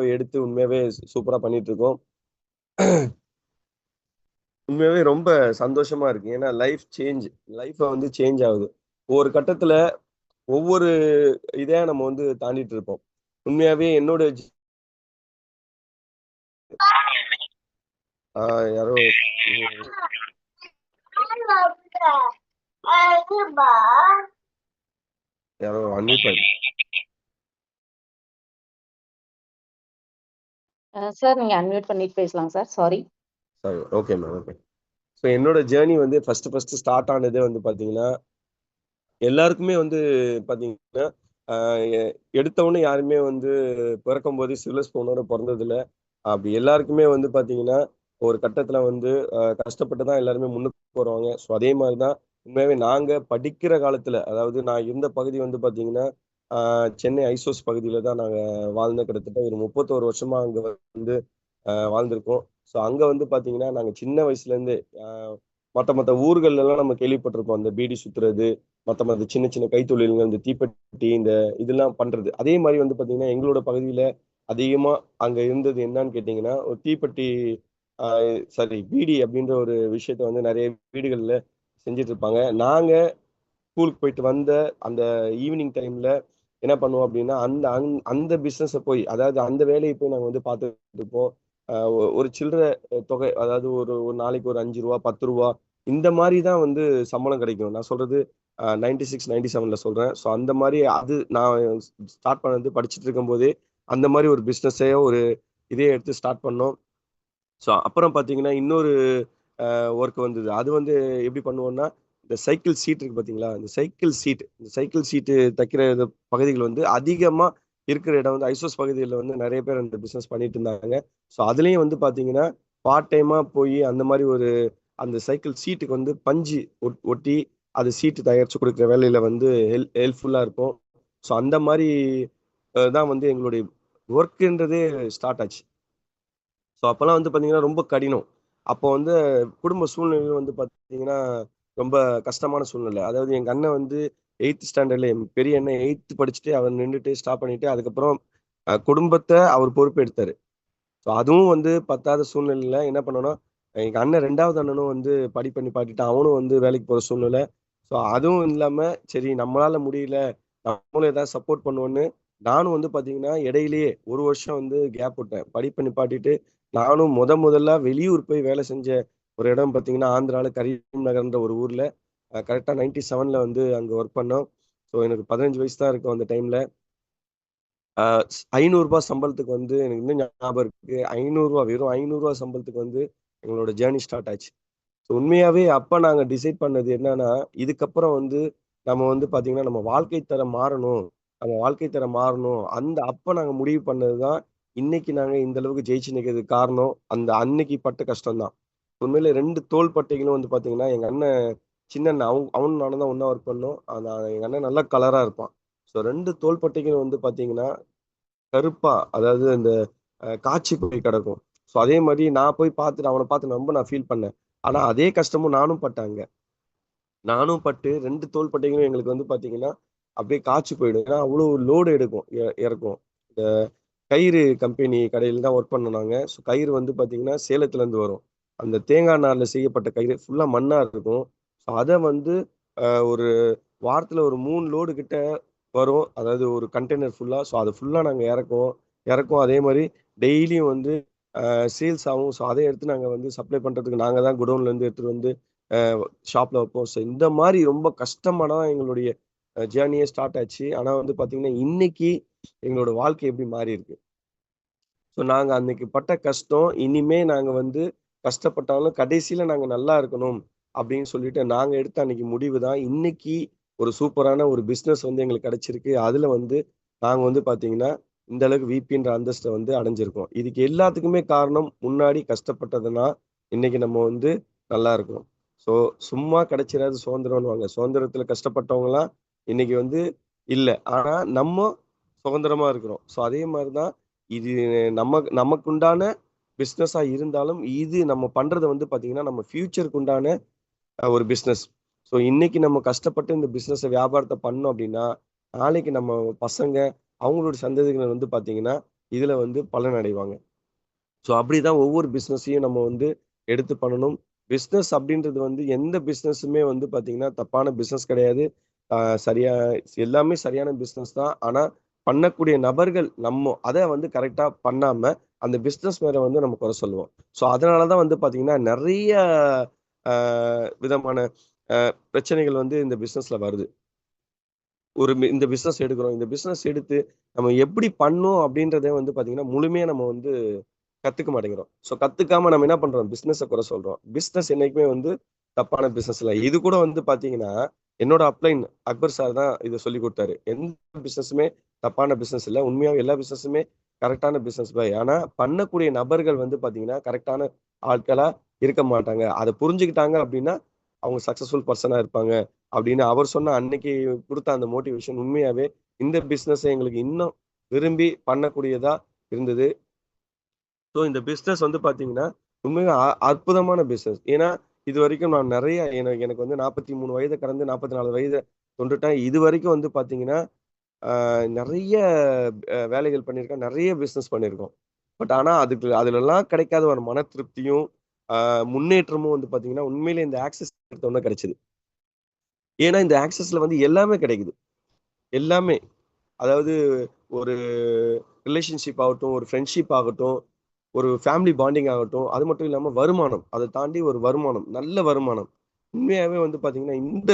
போய் எடுத்து உண்மையாவே சூப்பரா பண்ணிட்டு இருக்கோம். உண்மையாவே ரொம்ப சந்தோஷமா இருக்கு. ஏன்னா லைஃப் வந்து சேஞ்ச் ஆகுது. ஒவ்வொரு கட்டத்துல ஒவ்வொரு இதையா நம்ம வந்து தாண்டிட்டு இருப்போம். உண்மையாவே என்னோட யாரோ யாரோ அன்மியூட் பண்ணி சார் நீங்க அன்மியூட் பண்ணிட்டு பேசலாம் sir. Sorry. Okay ma'am, okay. So என்னோட ஜேர்னி வந்து ஃபர்ஸ்ட் ஸ்டார்ட் ஆனதே வந்து பார்த்தீங்கன்னா, எல்லாருக்குமே வந்து பார்த்தீங்கன்னா, எடுத்த உடனே யாருமே வந்து பிறக்கும்போது சில்வர் ஸ்பூனோட பிறந்ததில்ல. அப்படி எல்லாருக்குமே வந்து பார்த்தீங்கன்னா, ஒரு கட்டத்துல வந்து கஷ்டப்பட்டு தான் எல்லாருமே முன்னுக்கு வருவாங்க. ஸோ அதே மாரி தான் உண்மையாவே நாங்க படிக்கிற காலத்துல, அதாவது நான் இருந்த பகுதி வந்து பார்த்தீங்கன்னா, சென்னை ஐசோஸ் பகுதியில தான் நாங்க வாழ்ந்தோம். கிட்டத்தட்ட ஒரு 31 வருஷமா அங்க வந்து வாழ்ந்திருக்கோம். ஸோ அங்க வந்து பார்த்தீங்கன்னா, நாங்க சின்ன வயசுலேருந்தே மத்த ஊர்கள்லலாம் நம்ம கேள்விப்பட்டிருப்போம். அந்த பீடி சுத்துறது, மத்த சின்ன சின்ன கைத்தொழில்கள், இந்த தீப்பெட்டி இந்த இதெல்லாம் பண்றது. அதே மாரி வந்து பார்த்தீங்கன்னா, எங்களோட பகுதியில அதிகமா அங்க இருந்தது என்னன்னு கேட்டீங்கன்னா, ஒரு தீப்பெட்டி அ சாரி பீடி அப்படின்ற ஒரு விஷயத்த வந்து நெறைய வீடுகள்ல செஞ்சுட்டு இருப்பாங்க. நாங்க ஸ்கூலுக்கு போயிட்டு வந்த அந்த ஈவினிங் டைம்ல என்ன பண்ணுவோம் அப்படின்னா, அந்த பிசினஸ போய் அதாவது அந்த வேலைய போய் நாங்க வந்து பார்த்துட்டு இருப்போம். ஒரு சில்லற தொகை அதாவது ஒரு ஒரு நாளைக்கு ஒரு ரூ. 5 ரூ. 10 இந்த மாரி தான் வந்து சம்பளம் கிடைக்கும். நான் சொல்றது 96, 97ல சொல்றேன். ஸோ அந்த மாரி அது நான் ஸ்டார்ட் பண்ணது படிச்சுட்டு இருக்கும்போதே, அந்த மாரி ஒரு பிசினஸே ஒரு இதே எடுத்து ஸ்டார்ட் பண்ணோம். ஸோ அப்புறம் பார்த்தீங்கன்னா, இன்னொரு ஒர்க் வந்தது. அது வந்து எப்படி பண்ணுவோம்னா, இந்த சைக்கிள் சீட் இருக்கு பார்த்தீங்களா? இந்த சைக்கிள் சீட்டு தைக்கிற இது பகுதிகள் வந்து அதிகமா இருக்கிற இடம் வந்து ஐசோஸ் பகுதியில வந்து நெறைய பேர் அந்த பிசினஸ் பண்ணிட்டு இருந்தாங்க. ஸோ அதுலயும் வந்து பார்த்தீங்கன்னா, பார்ட் டைமா போயி அந்த மாரி ஒரு அந்த சைக்கிள் சீட்டுக்கு வந்து பஞ்சு ஒட்டி, அது சீட்டு தயாரிச்சு குடுக்குற வேலையில வந்து ஹெல்ப்ஃபுல்லா இருக்கும். ஸோ அந்த மாரி தான் வந்து எங்களுடைய ஒர்க்ன்றதே ஸ்டார்ட் ஆச்சு. ஸோ அப்பலாம் வந்து பார்த்தீங்கன்னா, ரொம்ப கடினம். அப்போ வந்து குடும்ப சூழ்நிலையும் வந்து பார்த்தீங்கன்னா, ரொம்ப கஷ்டமான சூழ்நிலை. அதாவது எங்க அண்ணன் வந்து 8த் ஸ்டாண்டர்ட்ல என் பெரிய அண்ணன் 8த் படிச்சுட்டு அவர் நின்னுட்டு ஸ்டாப் பண்ணிட்டு, அதுக்கப்புறம் குடும்பத்த அவர் பொறுப்பெடுத்தாரு. ஸோ அதுவும் வந்து பத்தாத சூழ்நிலையில என்ன பண்ணோம்னா, எங்க அண்ணன் 2வது அண்ணனும் வந்து படிப்ப நிப்பாட்டிட்டான். அவனும் வந்து வேலைக்கு போற சூழ்நிலை. ஸோ அதுவும் இல்லாம, சரி நம்மளால முடியல, நம்மளும் ஏதாவது சப்போர்ட் பண்ணுவோம்ன்னு, நானும் வந்து பார்த்தீங்கன்னா, இடையிலேயே 1 வருஷம் வந்து கேப் விட்டேன். படிப்ப நிப்பாட்டிட்டு, நானும் முதல்ல வெளியூர் போய் வேலை செஞ்ச ஒரு இடம் பார்த்தீங்கன்னா, ஆந்திரால கரீம் நகர்ன்ற ஒரு ஊர்ல கரெக்ட்டா 97ல வந்து அங்க ஒர்க் பண்ணோம். ஸோ எனக்கு 15 வயசு தான் இருக்கும் அந்த டைம்ல. ஆ ரூ. 500 சம்பளத்துக்கு வந்து எனக்கு இன்னும் ஞாபகம் இருக்கு. ரூ. 500 வெறும் ரூ. 500 சம்பளத்துக்கு வந்து எங்களோட ஜேர்னி ஸ்டார்ட் ஆச்சு. ஸோ உண்மையாவே அப்ப நாங்க டிசைட் பண்ணது என்னன்னா, இதுக்கப்புறம் வந்து நம்ம வந்து பார்த்தீங்கன்னா, நம்ம வாழ்க்கை தரம் மாறணும். நம்ம வாழ்க்கை தரம் மாறணும். அப்ப நாங்க முடிவு பண்ணது தான், இன்னைக்கு நாங்க இந்த அளவுக்கு ஜெயிச்சு நிக்கிறதுக்கு காரணம், அந்த அன்னைக்கு பட்ட கஷ்டம் தான். உண்மையிலே 2 தோள்பட்டைகளும் வந்து பார்த்தீங்கன்னா, எங்க அண்ணன் சின்ன அண்ணன். அவனும் நானும் தான் ஒண்ணா ஒர்க் பண்ணோம். எங்க அண்ணன் நல்லா கலரா இருப்பான். ஸோ 2 தோள்பட்டைகளும் வந்து பார்த்தீங்கன்னா கருப்பா, அதாவது அந்த காய்ச்சி போய் கிடக்கும். ஸோ அதே மாரி நான் போய் பார்த்துட்டு அவன பார்த்து ரொம்ப நான் ஃபீல் பண்ணேன். ஆனா அதே கஷ்டமும் நானும் பட்டேன் அங்க. நானும் பட்டு 2 தோள்பட்டைகளும் எங்களுக்கு வந்து பார்த்தீங்கன்னா, அப்படியே காய்ச்சி போயிடும். ஏன்னா அவ்வளோ லோடு எடுக்கும் இறக்கும். இந்த கயிறு கம்பெனி கடையில தான் ஒர்க் பண்ணோம் நாங்க. ஸோ கயிறு வந்து பார்த்தீங்கன்னா, சேலத்துலேருந்து வரும். அந்த தேங்காய் நார்ல செய்யப்பட்ட கயிறு ஃபுல்லா மண்ணா இருக்கும். ஸோ அத வந்து ஒரு வாரத்துல ஒரு 3 லோடு கிட்ட வரும். அதாவது ஒரு கண்டெய்னர் ஃபுல்லா. ஸோ அது ஃபுல்லா நாங்க இறக்குவோம். அதே மாரி டெய்லியும் வந்து சேல்ஸ் ஆகும். ஸோ அத எடுத்து நாங்க வந்து சப்ளை பண்றதுக்கு நாங்க தான் குடோன்லேருந்து எடுத்துட்டு வந்து அ ஷாப்ல வைப்போம். ஸோ இந்த மாரி ரொம்ப கஷ்டமா தான் எங்களுடைய ஜேர்னியே ஸ்டார்ட் ஆச்சு. ஆனா வந்து பார்த்தீங்கன்னா, இன்னைக்கு எங்களோட வாழ்க்கை எப்படி மாறியிருக்கு. ஸோ நாங்க அன்னைக்கு பட்ட கஷ்டம், இனிமே நாங்க வந்து கஷ்டப்பட்டாலும் கடைசியில நாங்க நல்லா இருக்கணும் அப்படின்னு சொல்லிட்டு நாங்க எடுத்த அன்னைக்கு முடிவு தான், இன்னைக்கு ஒரு சூப்பரான ஒரு பிசினஸ் வந்து எங்களுக்கு கிடைச்சிருக்கு. அதுல வந்து நாங்க வந்து பார்த்தீங்கன்னா, இந்த அளவுக்கு விபின்ற அந்தஸ்த வந்து அடைஞ்சிருக்கோம். இதுக்கு எல்லாத்துக்குமே காரணம் முன்னாடி கஷ்டப்பட்டதுனா, இன்னைக்கு நம்ம வந்து நல்லா இருக்கோம். ஸோ சும்மா கிடைச்சிராது சுதந்திரம்ன்னுவாங்க. சுதந்திரத்துல கஷ்டப்பட்டவங்கலாம் இன்னைக்கு வந்து இல்ல. ஆனா நம்ம சுதந்திரமா இருக்கிறோம். ஸோ அதே மாரி தான் இது நமக்குண்டான பிசினஸா இருந்தாலும், இது நம்ம பண்றது வந்து பார்த்தீங்கன்னா, நம்ம ஃபியூச்சருக்கு உண்டான ஒரு பிசினஸ். ஸோ இன்னைக்கு நம்ம கஷ்டப்பட்டு இந்த வியாபாரத்த பண்ணோம் அப்டின்னா, நாளைக்கு நம்ம பசங்க, அவங்களோட சந்ததியினர் வந்து பார்த்தீங்கன்னா, இதுல வந்து பலன் அடைவாங்க. ஸோ அப்படிதான் ஒவ்வொரு பிஸ்னஸையும் நம்ம வந்து எடுத்து பண்ணணும். பிஸ்னஸ் அப்படின்றது வந்து எந்த பிஸ்னஸுமே வந்து பார்த்தீங்கன்னா, தப்பான பிஸ்னஸ் கிடையாது. அ சரியா எல்லாமே சரியான பிஸ்னஸ் தான். ஆனா, பண்ணக்கூடிய நபர்கள் அத வந்து கரெக்ட்டா பண்ணாம, அந்த பிஸ்னஸ் மேல வந்து நம்ம குறை சொல்லுவோம். ஸோ அதனால தான் வந்து பார்த்தீங்கன்னா, நெறைய அ விதமான பிரச்சனைகள் வந்து இந்த பிசினஸ்ல வருது. இந்த பிசினஸ் எடுக்கிறோம். இந்த பிசினஸ் எடுத்து நம்ம எப்படி பண்ணணும் அப்படின்றத வந்து பார்த்தீங்கன்னா, முழுமையா நம்ம வந்து கத்துக்க மாட்டேங்கிறோம். ஸோ கத்துக்காம நம்ம என்ன பண்றோம்? பிசினஸ குறை சொல்றோம். பிசினஸ் என்னைக்குமே வந்து தப்பான பிசினஸ் இல்ல. இது கூட வந்து பார்த்தீங்கன்னா, என்னோட அப்ளைன் அக்பர் சார் தான் இத சொல்லிக் குடுத்தாரு. எந்த பிசினஸுமே தப்பான பிசினஸ் இல்ல. உண்மையாவே எல்லா பிசினஸுமே கரெக்ட்டான பிசினஸ் பாய். ஆனா பண்ணக்கூடிய நபர்கள் வந்து பார்த்தீங்கன்னா, கரெக்ட்டான ஆட்களா இருக்க மாட்டாங்க. அத புரிஞ்சுக்கிட்டாங்க அப்படின்னா, அவங்க சக்சஸ்ஃபுல் பெர்சனா இருப்பாங்க. அப்படின்னு அவர் சொன்ன அன்னைக்கு குடுத்த அந்த மோட்டிவேஷன் உண்மையாவே இந்த பிசினஸ எங்களுக்கு இன்னும் விரும்பி பண்ணக்கூடியதா இருந்தது. ஸோ இந்த பிசினஸ் வந்து பார்த்தீங்கன்னா, உண்மையா அற்புதமான பிசினஸ். ஏன்னா, இதுவரைக்கும் நான் நெறைய எனக்கு வந்து 43 வயத கடந்து 44 வயத தொட்டுட்டேன். இதுவரைக்கும் வந்து பார்த்தீங்கன்னா, நெறைய வேலைகள் பண்ணியிருக்கேன். நெறைய பிசினஸ் பண்ணியிருக்கோம். பட் ஆனா, அதுலலாம் கிடைக்காத ஒரு மன திருப்தியும், அ முன்னேற்றமும் வந்து பார்த்தீங்கன்னா, உண்மையிலேயே இந்த ஆக்சஸ் எடுத்த உடனே கிடைச்சது. ஏன்னா, இந்த ஆக்சஸ்ல வந்து எல்லாமே கிடைக்குது. எல்லாமே. அதாவது ஒரு ரிலேஷன்ஷிப் ஆகட்டும், ஒரு ஃப்ரெண்ட்ஷிப் ஆகட்டும், ஒரு ஃபேமிலி பாண்டிங் ஆகட்டும், அது மட்டும் இல்லாம வருமானம். அத தாண்டி ஒரு வருமானம். நல்ல வருமானம். உண்மையாவே வந்து பார்த்தீங்கன்னா, இந்த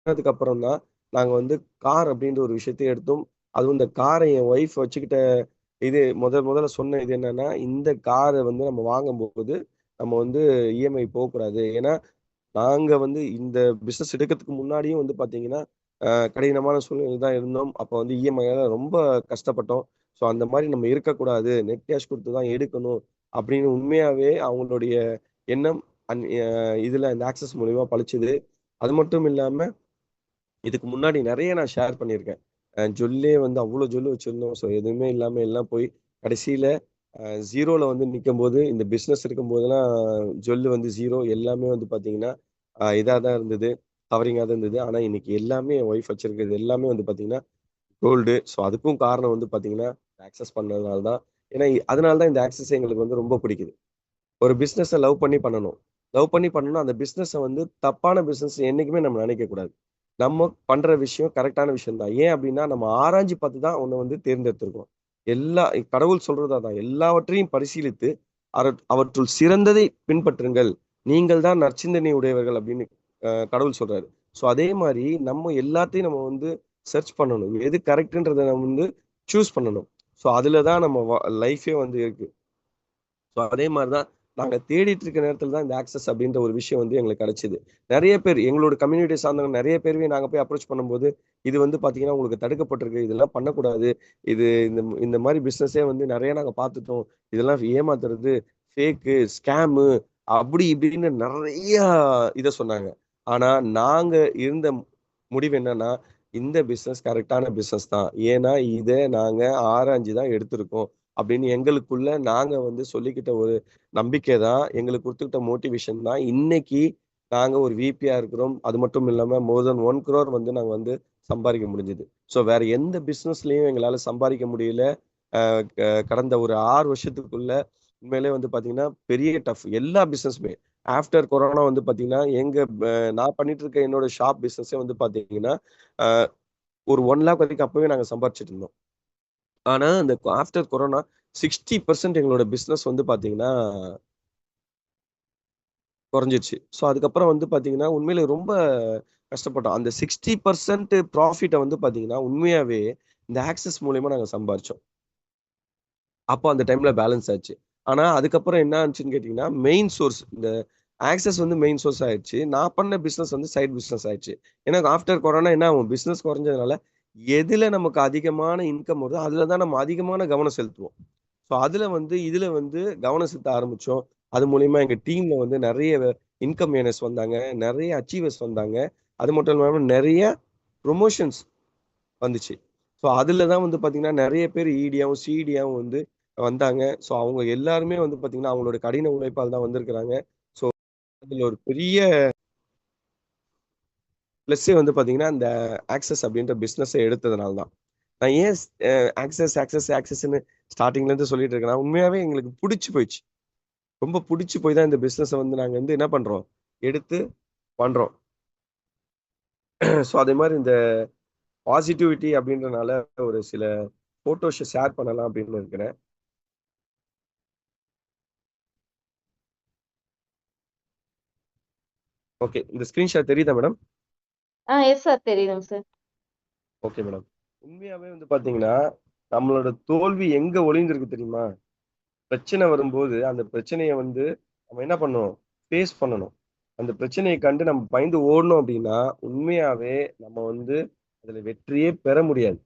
பண்ணதுக்கு அப்புறம் தான் நாங்க வந்து கார் அப்படின்ற ஒரு விஷயத்த எடுத்தோம். அதுவும் இந்த கார என் ஒய்ஃப் வச்சுக்கிட்ட இது முதல்ல சொன்ன இது என்னன்னா, இந்த கார வந்து நம்ம வாங்கும்போது, நம்ம வந்து இஎம்ஐ போக்கூடாது. ஏன்னா நாங்க வந்து இந்த பிசினஸ் எடுக்கிறதுக்கு முன்னாடியும் வந்து பார்த்தீங்கன்னா, கடினமான சூழ்நிலையில தான் இருந்தோம். அப்ப வந்து இஎம்ஐயால ரொம்ப கஷ்டப்பட்டோம். ஸோ அந்த மாரி நம்ம இருக்கக்கூடாது. நெட் கேஷ் குடுத்து தான் எடுக்கணும். அப்படின்னு உண்மையாவே அவங்களுடைய எண்ணம் இதுல இந்த ஆக்சஸ் மூலியமா பளிச்சுது. அது மட்டும் இல்லாம, இதுக்கு முன்னாடி நெறைய நான் ஷேர் பண்ணியிருக்கேன். ஜொல்லே வந்து அவ்ளோ ஜொல் வச்சிருந்தோம். ஸோ எதுவுமே இல்லாம எல்லாம் போய் கடைசியில 0ல வந்து நிக்கும்போது, இந்த பிசினஸ் இருக்கும்போதெல்லாம் ஜொல்லு வந்து 0 எல்லாமே வந்து பார்த்தீங்கன்னா, இதா தான் இருந்தது. கவரிங்கா தான் இருந்தது. ஆனா இன்னைக்கு எல்லாமே என் ஒய்ஃப் வச்சிருக்கிறது எல்லாமே வந்து பார்த்தீங்கன்னா, கோல்டு. ஸோ அதுக்கும் காரணம் வந்து பார்த்தீங்கன்னா, ஆக்சஸ் பண்ணதுனால தான். ஏன்னா அதனால தான் இந்த ஆக்சஸ் எங்களுக்கு வந்து ரொம்ப பிடிக்குது. ஒரு பிசினஸ லவ் பண்ணி பண்ணணும். லவ் பண்ணி பண்ணணும்னா, அந்த பிசினஸ வந்து தப்பான பிசினஸ் என்னைக்குமே நம்ம நினைக்கக்கூடாது. நம்ம பண்ற விஷயம் கரெக்ட்டான விஷயம் தான். ஏன் அப்டின்னா, நம்ம ஆராய்ஞ்சு பார்த்து தான் ஒண்ண வந்து தேர்ந்தெடுத்திருக்கோம். எல்லா கடவுள் சொல்றது அதான். எல்லாவற்றையும் பரிசீலித்து, அவற்றுள் சிறந்ததை பின்பற்றுங்கள். நீங்கள் தான் நற்சிந்தனை உடையவர்கள் அப்டின்னு கடவுள் சொல்றாரு. ஸோ அதே மாரி நம்ம எல்லாத்தையும் நம்ம வந்து சர்ச் பண்ணணும். எது கரெக்ட்ன்றத நம்ம வந்து சூஸ் பண்ணணும். ஸோ அதுல தான் நம்ம லைஃபே வந்து இருக்கு. ஸோ அதே மாரி தான் நாங்க தேடிட்டு இருக்க நேரத்தில தான் இந்த ஆக்சஸ் அப்டின்ற ஒரு விஷயம் வந்து எங்களுக்கு கிடைச்சது. நெறைய பேர் எங்களோட கம்யூனிட்டி சார்ந்தவங்க நெறைய பேருவே நாங்க போய் அப்ரோச் பண்ணும்போது, இது வந்து பார்த்தீங்கன்னா, உங்களுக்கு தடுக்கப்பட்டிருக்கு. இதெல்லாம் பண்ணக்கூடாது. இது இந்த மாரி பிசினஸே வந்து நெறைய நாங்க பார்த்துட்டோம். இதெல்லாம் ஏமாத்துறது, ஃபேக்கு, ஸ்கேமு அப்டி இப்டின்னு நெறைய இத சொன்னாங்க. ஆனா நாங்க இருந்த முடிவு என்னன்னா, இந்த பிசினஸ் கரெக்ட்டான பிசினஸ் தான். ஏன்னா, இத நாங்க ஆராய்ஞ்சு தான் எடுத்திருக்கோம். அப்படின்னு எங்களுக்குள்ள நாங்க வந்து சொல்லிக்கிட்ட ஒரு நம்பிக்கை தான், எங்களுக்கு குடுத்துக்கிட்ட மோட்டிவேஷன் தான், இன்னைக்கு நாங்க ஒரு விபியா இருக்கிறோம். அது மட்டும் இல்லாம மோர் தென் 1 crore வந்து நாங்க வந்து சம்பாரிக்க முடிஞ்சது. ஸோ வேற எந்த பிசினஸ்லயும் எங்களால சம்பாரிக்க முடியல. அ க கடந்த ஒரு 6 வருஷத்துக்குள்ள உண்மையிலேயே வந்து பார்த்தீங்கன்னா, பெரிய டஃப் எல்லா பிசினஸுமே. ஆஃப்டர் கொரோனா வந்து பார்த்தீங்கன்னா, நான் பண்ணிட்டு இருக்க என்னோட ஷாப் பிசினஸே வந்து பார்த்தீங்கன்னா, அ ஒரு 1,00,000 வரைக்கும் அப்பவே நாங்க சம்பாரிச்சுட்டு இருந்தோம். ஆனா, அந்த ஆஃப்டர் கொரோனா 60% எங்களோட பிசினஸ் வந்து பார்த்தீங்கன்னா, குறைஞ்சிருச்சு. ஸோ, அதுக்கப்புறம் வந்து பார்த்தீங்கன்னா, உண்மையிலே ரொம்ப கஷ்டப்பட்டோம். அந்த 60% ப்ராஃபிட்ட வந்து பார்த்தீங்கன்னா, உண்மையாவே இந்த ஆக்சஸ் மூலியமா நாங்க சம்பாரிச்சோம். அப்போ அந்த டைம்ல பேலன்ஸ் ஆச்சு. ஆனா, அதுக்கப்புறம் என்ன ஆச்சுன்னு கேட்டீங்கன்னா, மெயின் சோர்ஸ் இந்த ஆக்சஸ் வந்து மெயின் சோர்ஸ் ஆயிருச்சு. நான் பண்ண பிசினஸ் வந்து சைட் பிசினஸ் ஆயிருச்சு. ஏன்னா, ஆஃப்டர் கொரோனா என்ன ஆகும்? பிசினஸ் குறைஞ்சதுனால, எதுல நமக்கு அதிகமான இன்கம் வருதோ, அதுல தான் நம்ம அதிகமான கவனம் செலுத்துவோம். ஸோ அதுல வந்து இதுல வந்து கவனம் செலுத்த ஆரம்பிச்சோம். அது மூலியமா எங்க டீம்ல வந்து நெறைய இன்கம் ஏர்னர்ஸ் வந்தாங்க. நெறைய அச்சீவர்ஸ் வந்தாங்க. அது மட்டும் இல்லாம நெறைய புரமோஷன்ஸ் வந்துச்சு. ஸோ அதுல தான் வந்து பார்த்தீங்கன்னா, நெறைய பேர் ஈடியாவும், சிடியாவும் வந்து வந்தாங்க. ஸோ அவங்க எல்லாருமே வந்து பார்த்தீங்கன்னா, அவங்களோட கடின உழைப்பால தான் வந்திருக்கிறாங்க. ஸோ அதுல ஒரு பெரிய பிளஸ்ஸே வந்து பார்த்தீங்கன்னா, இந்த ஆக்சஸ் அப்படின்ற பிசினஸ எடுத்ததுனால தான். நான் ஏன் ஆக்சஸ் ஆக்சஸ் ஆக்சஸ்ன்னு ஸ்டார்டிங்ல இருந்து சொல்லிட்டு இருக்கேன், உண்மையாவே எங்களுக்கு பிடிச்சி போயிடுச்சு. ரொம்ப பிடிச்சி போய் தான் இந்த பிசினஸை வந்து நாங்க வந்து என்ன பண்றோம், எடுத்து பண்றோம். ஸோ அதே மாதிரி இந்த பாசிட்டிவிட்டி அப்படின்றனால ஒரு சில போட்டோஸ் ஷேர் பண்ணலாம் அப்படின்னு இருக்கிறேன். ஓகே, இந்த ஸ்கிரீன்ஷாட் தெரியுதா மேடம்? எஸ் சார் தெரியுதுங்க சார். Okay madam. உண்மையாவே வந்து பாத்தீங்கன்னா நம்மளோட தோல்வி எங்க ஒளிந்திருக்கு தெரியுமா? பிரச்சனை வரும்போது அந்த பிரச்சனையை வந்து நம்ம என்ன பண்ணணும், ஃபேஸ் பண்ணணும். அந்த பிரச்சனையை கண்டு நம்ம பயந்து ஓடணும் அப்படின்னா உண்மையாவே நம்ம வந்து அதுல வெற்றியே பெற முடியாது.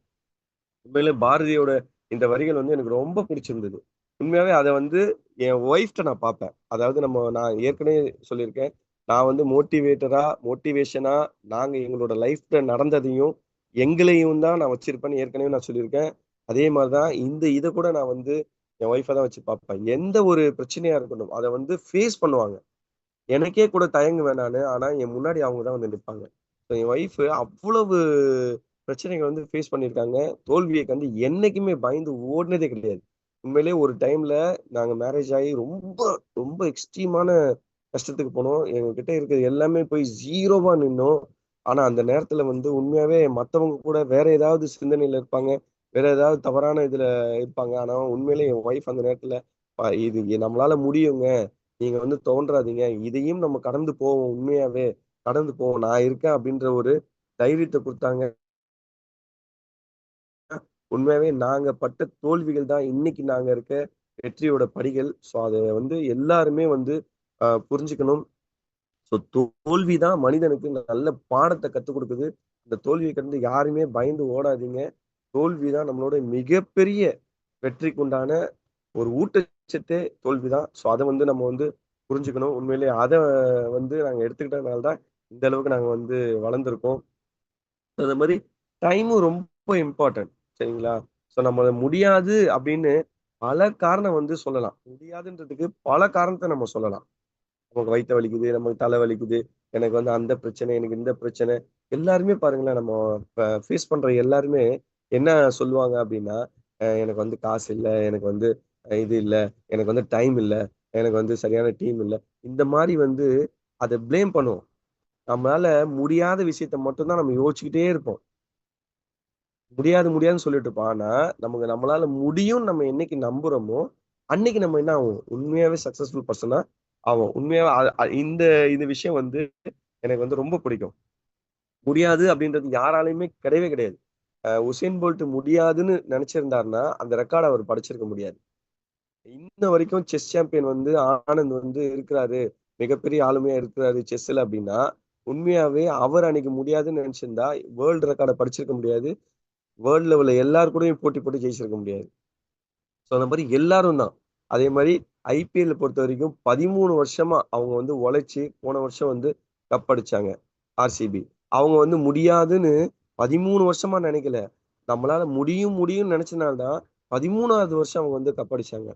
உண்மையிலே பாரதியோட இந்த வரிகள் வந்து எனக்கு ரொம்ப பிடிச்சிருந்தது. உண்மையாவே அதை வந்து என் ஒய்ஃப்ட்ட நான் பார்ப்பேன். அதாவது நான் ஏற்கனவே சொல்லியிருக்கேன். நான் வந்து மோட்டிவேஷனா நாங்க எங்களோட லைஃப்ல நடந்ததையும், எங்களையும் தான் நான் வச்சிருப்பேன்னு ஏற்கனவே நான் சொல்லியிருக்கேன். அதே மாரி தான் இந்த இத கூட நான் வந்து என் ஒய்ஃப தான் வச்சு பார்ப்பேன். எந்த ஒரு பிரச்சனையா இருக்கட்டும், அத வந்து ஃபேஸ் பண்ணுவாங்க. எனக்கே கூட தயங்குவேன் நானு. ஆனா, என் முன்னாடி அவங்க தான் வந்து நிப்பாங்க. ஸோ என் ஒய்ஃப் அவ்வளவு பிரச்சனைகள் வந்து ஃபேஸ் பண்ணியிருக்காங்க. தோல்விய கண்டு என்னைக்குமே பயந்து ஓடுனதே கிடையாது. உண்மையிலேயே ஒரு டைம்ல நாங்க மேரேஜ் ஆகி ரொம்ப, ரொம்ப எக்ஸ்ட்ரீமான கஷ்டத்துக்கு போனோம். எங்ககிட்ட இருக்கிறது எல்லாமே போய் 0வா நின்னோம். ஆனா, அந்த நேரத்துல வந்து உண்மையாவே மத்தவங்க கூட வேற ஏதாவது சிந்தனையில இருப்பாங்க. வேற ஏதாவது தவறான இதுல இருப்பாங்க. ஆனா, உண்மையிலேயே என் ஒய்ஃப் அந்த நேரத்துல, இது நம்மளால முடியுங்க. நீங்க வந்து தோன்றாதீங்க. இதையும் நம்ம கடந்து போவோம். உண்மையாவே கடந்து போவோம். நான் இருக்கேன் அப்படின்ற ஒரு தைரியத்த குடுத்தாங்க. உண்மையாவே நாங்க பட்ட தோல்விகள் தான் இன்னைக்கு நாங்க இருக்க வெற்றியோட படிகள். ஸோ அத வந்து எல்லாருமே வந்து புரிஞ்சுக்கணும். ஸோ தோல்வி தான் மனிதனுக்கு நல்ல பாடத்த கத்துக் குடுக்குது. இந்த தோல்விய கண்டு யாருமே பயந்து ஓடாதீங்க. தோல்வி தான் நம்மளோட மிகப்பெரிய வெற்றிக்கு உண்டான ஒரு ஊட்டச்சத்தே தோல்வி தான். ஸோ அத வந்து நம்ம வந்து புரிஞ்சுக்கணும். உண்மையிலேயே அத வந்து நாங்க எடுத்துக்கிட்டதுனால தான் இந்த அளவுக்கு நாங்க வந்து வளர்ந்துருக்கோம். அதே மாரி டைமும் ரொம்ப இம்பார்ட்டன்ட். சரிங்களா? ஸோ நம்ம முடியாது அப்படின்னு பல காரணம் வந்து சொல்லலாம். முடியாதுன்றதுக்கு பல காரணத்த நம்ம சொல்லலாம். நமக்கு வயித்த வலிக்குது, நமக்கு தலை வலிக்குது, எனக்கு வந்து அந்த பிரச்சனை, எனக்கு இந்த பிரச்சனை. எல்லாருமே பாருங்களேன், நம்ம ஃபேஸ் பண்ற எல்லாருமே என்ன சொல்லுவாங்க அப்படின்னா, எனக்கு வந்து காசு இல்ல, எனக்கு வந்து இது இல்ல, எனக்கு வந்து டைம் இல்ல, எனக்கு வந்து சரியான டீம் இல்ல. இந்த மாரி வந்து அத ப்ளேம் பண்ணுவோம். நம்மளால முடியாத விஷயத்த மட்டும் தான் நம்ம யோசிச்சுக்கிட்டே இருப்போம். முடியாது, முடியாதுன்னு சொல்லிட்டு இருப்போம். ஆனா, நம்மளால முடியும்னு நம்ம என்னைக்கு நம்புறோமோ, அன்னைக்கு நம்ம என்ன ஆவோம்? உண்மையாவே சக்சஸ்ஃபுல் பெர்சனா ஆவோம். உண்மையாவே அ அ இந்த இந்த விஷயம் வந்து எனக்கு வந்து ரொம்ப பிடிக்கும். முடியாது அப்படின்றது யாராலயுமே கிடையவே கிடையாது. உசேன் போல்ட் முடியாதுன்னு நெனச்சிருந்தாருன்னா, அந்த ரெக்கார்ட அவர் படிச்சிருக்க முடியாது. இன்ன வரைக்கும் செஸ் சாம்பியன் வந்து ஆனந்த் வந்து இருக்கிறாரு. மிகப்பெரிய ஆளுமையா இருக்கிறாரு செஸ்ல அப்படின்னா, உண்மையாவே அவர் அன்னைக்கு முடியாதுன்னு நெனச்சிருந்தா, வேர்ல்ட் ரெக்கார்ட படிச்சிருக்க முடியாது. வேர்ல்ட் லெவல்ல எல்லார் கூடயும் போட்டி போட்டு ஜெயிச்சிருக்க முடியாது. ஸோ அந்த மாரி எல்லாரும் தான். அதே மாரி ஐபிஎல்ல பொறுத்தவரைக்கும் 13 வருஷமா அவங்க வந்து உழைச்சு, போன வருஷம் வந்து கப் அடிச்சாங்க. ஆர்சிபி. அவங்க வந்து முடியாதுன்னு 13 வருஷமா நெனைக்கல. நம்மளால முடியும் முடியும்னு நெனச்சனால தான் 13வது வருஷம் அவங்க வந்து கப் அடிச்சாங்க.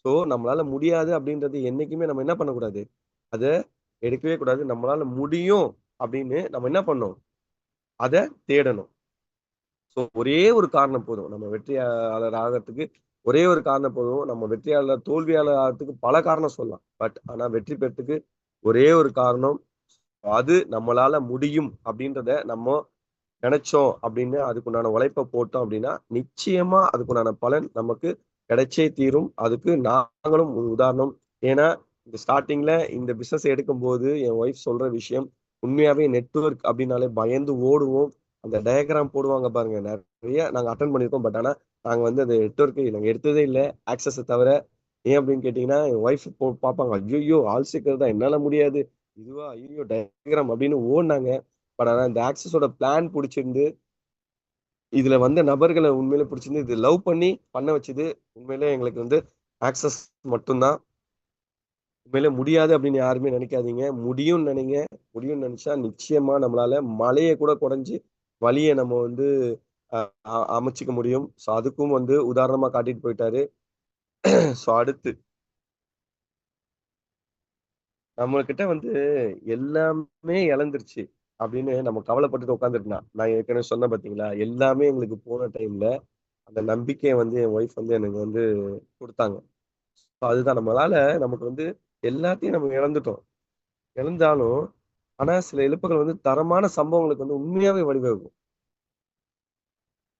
ஸோ நம்மளால முடியாது அப்படின்றது என்னைக்குமே நம்ம என்ன பண்ணக்கூடாது? அத எடுக்கவே கூடாது. நம்மளால முடியும் அப்படின்னு நம்ம என்ன பண்ணணும்? அத தேடணும். ஸோ ஒரே ஒரு காரணம் போதும். நம்ம வெற்றியாளர் ஆகறதுக்கு ஒரே ஒரு காரணம் போதும். நம்ம வெற்றியாளர், தோல்வியாளர் ஆகறதுக்கு பல காரணம் சொல்லலாம். ஆனா வெற்றி பெறதுக்கு ஒரே ஒரு காரணம். அது நம்மளால முடியும் அப்படின்றத நம்ம நெனைச்சோம் அப்படின்னு அதுக்குண்டான உழைப்ப போட்டோம் அப்படின்னா, நிச்சயமா அதுக்குண்டான பலன் நமக்கு கிடைச்சே தீரும். அதுக்கு நாங்களும் ஒரு உதாரணம். ஏன்னா, இந்த ஸ்டார்ட்டிங்ல இந்த பிசினஸ் எடுக்கும்போது என் ஒய்ஃப் சொல்ற விஷயம், உண்மையாவே நெட்வொர்க் அப்படின்னாலே பயந்து ஓடுவோம். அந்த டயகிராம் போடுவாங்க பாருங்க. நெறைய நாங்க அட்டெண்ட் பண்ணியிருக்கோம். நாங்க வந்து அந்த நெட்வொர்க் நாங்க எடுத்ததே இல்ல. ஆக்சஸ தவிர. ஏன் அப்படின்னு கேட்டீங்கன்னா, என் ஒய்ஃப் பார்ப்பாங்க. "ஐய்யய்யோ! ஆள் சேர்க்கிறதா என்னால முடியாது. இதுவா? ஐய்யய்யோ! டயகிராம்" அப்படின்னு ஓடுனாங்க. ஆனா இந்த ஆக்சஸோட பிளான் புடிச்சிருந்து, இதுல வந்த நபர்கள உண்மையிலே புடிச்சிருந்து, இது லவ் பண்ணி பண்ண வச்சது உண்மையிலே எங்களுக்கு வந்து ஆக்சஸ் மட்டும் தான். உண்மையிலே முடியாது அப்படின்னு யாருமே நெனைக்காதீங்க. முடியும்னு நெனைங்க. முடியும்னு நெனைச்சா நிச்சயமா நம்மளால மலைய கூட கொடைஞ்சு வழிய நம்ம வந்து அ அ அமைச்சுக்க முடியும். ஸோ அதுக்கும் வந்து உதாரணமா காட்டிட்டு போயிட்டாரு. ஸோ அடுத்து நம்மகிட்ட வந்து எல்லாமே இழந்துருச்சு. அப்படின்னு நம்ம கவலைப்பட்டுட்டு உட்காந்துருந்தா. நான் ஏற்கனவே சொன்னேன் பாத்தீங்களா, எல்லாமே எங்களுக்கு போன டைம்ல அந்த நம்பிக்கையை வந்து என் ஒய்ஃப் வந்து எனக்கு வந்து கொடுத்தாங்க. அதுதான் நம்மளால நமக்கு வந்து எல்லாத்தையும் நம்ம இழந்துட்டோம். இழந்தாலும் ஆனா சில இழப்புகள் வந்து தரமான சம்பவங்களுக்கு வந்து உண்மையாவே வழிவகுக்கும்.